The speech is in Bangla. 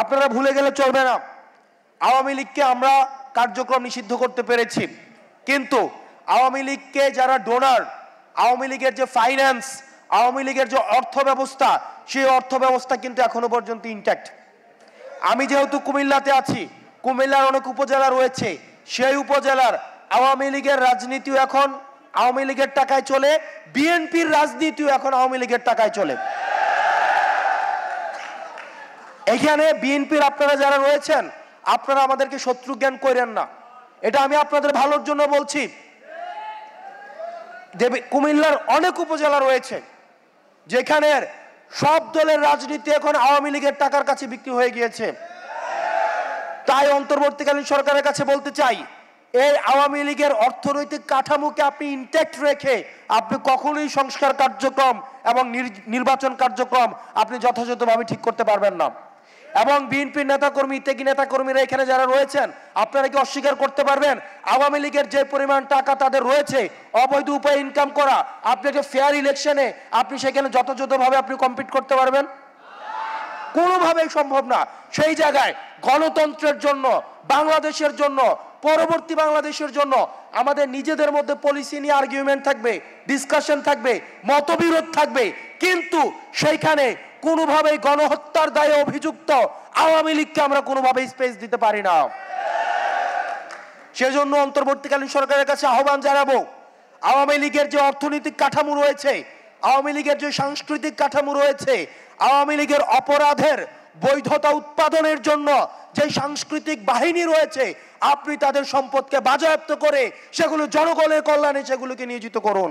আপনারা ভুলে গেলে চলবে না। আওয়ামী লীগকে আমরা কার্যক্রম নিষিদ্ধ করতে পেরেছি, কিন্তু আওয়ামী লীগকে যারা ডোনার, আওয়ামী লীগের যে ফাইন্যান্স, আওয়ামী লীগের যে অর্থ ব্যবস্থা, সেই অর্থ ব্যবস্থা কিন্তু এখনো পর্যন্ত ইনট্যাক্ট। আমি যেহেতু কুমিল্লাতে আছি, কুমিল্লার অনেক উপজেলা রয়েছে, সেই উপজেলার আওয়ামী লীগের রাজনীতিও এখন আওয়ামী লীগের টাকায় চলে, বিএনপির রাজনীতিও এখন আওয়ামী লীগের টাকায় চলে। এখানে বিএনপির আপনারা যারা রয়েছেন, আপনারা আমাদেরকে শত্রু জ্ঞান করেন না, এটা আমি আপনাদের ভালোর জন্য বলছি। কুমিল্লার অনেক উপজেলা রয়েছে যেখানে সব দলের রাজনীতি এখন আওয়ামী লীগের টাকার কাছে বিক্রি হয়ে গিয়েছে। তাই অন্তর্বর্তীকালীন সরকারের কাছে বলতে চাই, এই আওয়ামী লীগের অর্থনৈতিক কাঠামোকে আপনি ইনট্যাক্ট রেখে আপনি কখনোই সংস্কার কার্যক্রম এবং নির্বাচন কার্যক্রম আপনি যথাযথভাবে ঠিক করতে পারবেন না। এবং বিএনপির নেতাকর্মী, ত্যাগী নেতাকর্মীরা এখানে যারা রয়েছেন, আপনারা কি অস্বীকার করতে পারবেন আওয়ামী লীগের যে পরিমাণ টাকা তাদের রয়েছে অবৈধ উপায়ে ইনকাম করা, আপনি একটা ফেয়ার ইলেকশনে আপনি সেখানে যথাযথভাবে আপনি কম্পিট করতে পারবেন? কোনোভাবেই সম্ভব না। সেই জায়গায় গণতন্ত্রের জন্য, বাংলাদেশের জন্য, পরবর্তী বাংলাদেশের জন্য আমাদের নিজেদের মধ্যে পলিসি নিয়ে আর্গুমেন্ট থাকবে, ডিসকাশন থাকবে, মতবিরোধ থাকবে, কিন্তু সেইখানে কোনোভাবেই গণহত্যার দায়ে অভিযুক্ত আওয়ামী লীগকে আমরা কোনোভাবেই স্পেস দিতে পারি না। সেজন্য অন্তর্বর্তীকালীন সরকারের কাছে আহ্বান জানাবো, আওয়ামী লীগের যে অর্থনৈতিক কাঠামো রয়েছে, আওয়ামী লীগের যে সাংস্কৃতিক কাঠামো রয়েছে, আওয়ামী লীগের অপরাধের বৈধতা উৎপাদনের জন্য যে সাংস্কৃতিক বাহিনী রয়েছে, আপনি তাদের সম্পদকে বাজেয়াপ্ত করে সেগুলো জনগণের কল্যাণে সেগুলোকে নিয়োজিত করুন।